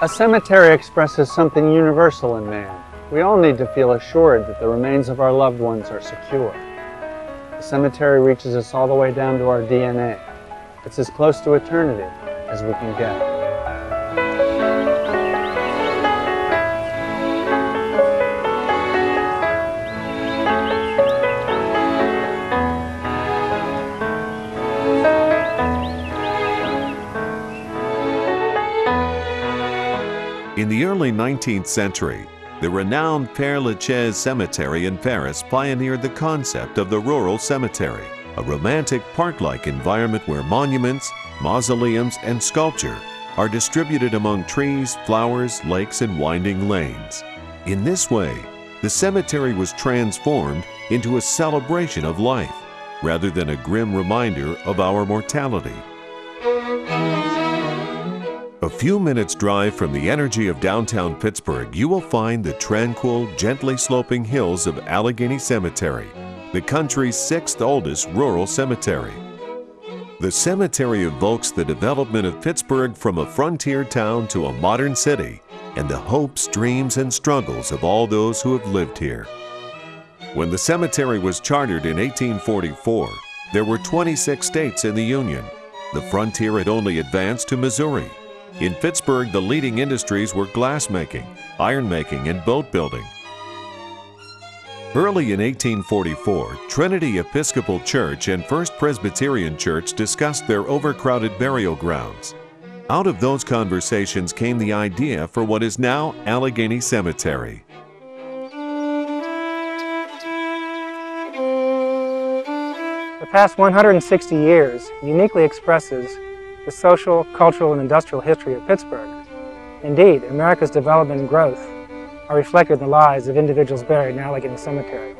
A cemetery expresses something universal in man. We all need to feel assured that the remains of our loved ones are secure. The cemetery reaches us all the way down to our DNA. It's as close to eternity as we can get. In the early 19th century, the renowned Père Lachaise Cemetery in Paris pioneered the concept of the rural cemetery, a romantic park-like environment where monuments, mausoleums, and sculpture are distributed among trees, flowers, lakes, and winding lanes. In this way, the cemetery was transformed into a celebration of life, rather than a grim reminder of our mortality. A few minutes' drive from the energy of downtown Pittsburgh, you will find the tranquil, gently sloping hills of Allegheny Cemetery, the country's sixth oldest rural cemetery. The cemetery evokes the development of Pittsburgh from a frontier town to a modern city, and the hopes, dreams, and struggles of all those who have lived here. When the cemetery was chartered in 1844, there were 26 states in the Union. The frontier had only advanced to Missouri. In Pittsburgh, the leading industries were glassmaking, iron-making, and boat building. Early in 1844, Trinity Episcopal Church and First Presbyterian Church discussed their overcrowded burial grounds. Out of those conversations came the idea for what is now Allegheny Cemetery. The past 160 years uniquely expresses the social, cultural, and industrial history of Pittsburgh. Indeed, America's development and growth are reflected in the lives of individuals buried in Allegheny Cemetery.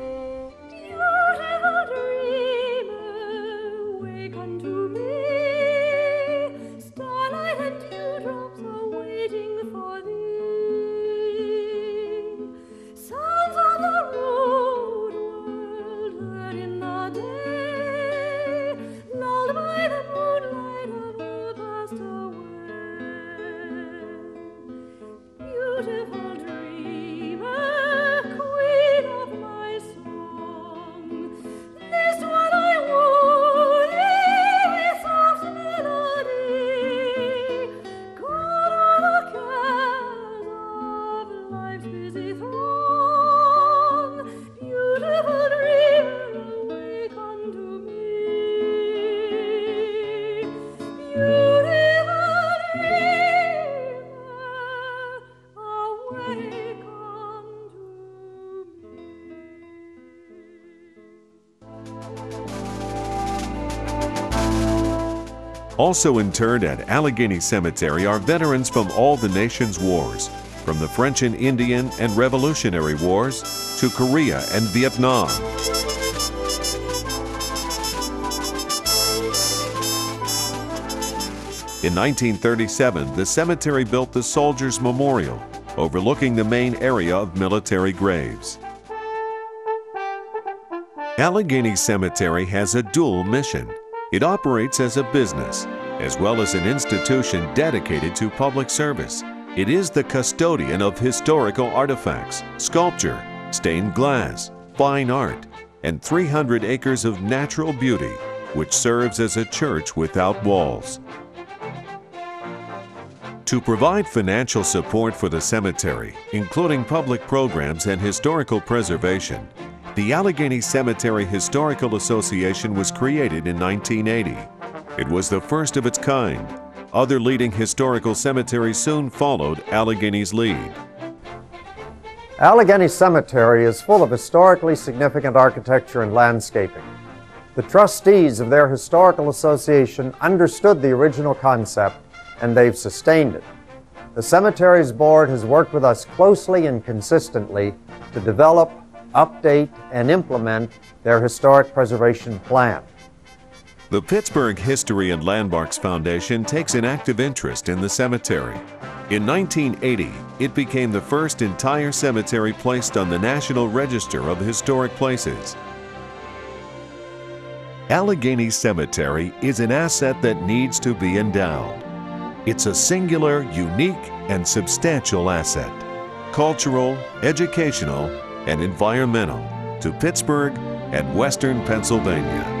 Also interred at Allegheny Cemetery are veterans from all the nation's wars, from the French and Indian and Revolutionary Wars to Korea and Vietnam. In 1937, the cemetery built the Soldiers' Memorial, overlooking the main area of military graves. Allegheny Cemetery has a dual mission. It operates as a business, as well as an institution dedicated to public service. It is the custodian of historical artifacts, sculpture, stained glass, fine art, and 300 acres of natural beauty, which serves as a church without walls. To provide financial support for the cemetery, including public programs and historical preservation, the Allegheny Cemetery Historical Association was created in 1980. It was the first of its kind. Other leading historical cemeteries soon followed Allegheny's lead. Allegheny Cemetery is full of historically significant architecture and landscaping. The trustees of their historical association understood the original concept, and they've sustained it. The cemetery's board has worked with us closely and consistently to develop, update, and implement their historic preservation plan. The Pittsburgh History and Landmarks Foundation takes an active interest in the cemetery. In 1980, it became the first entire cemetery placed on the National Register of Historic Places. Allegheny Cemetery is an asset that needs to be endowed. It's a singular, unique, and substantial asset, cultural, educational, and environmental, to Pittsburgh and Western Pennsylvania.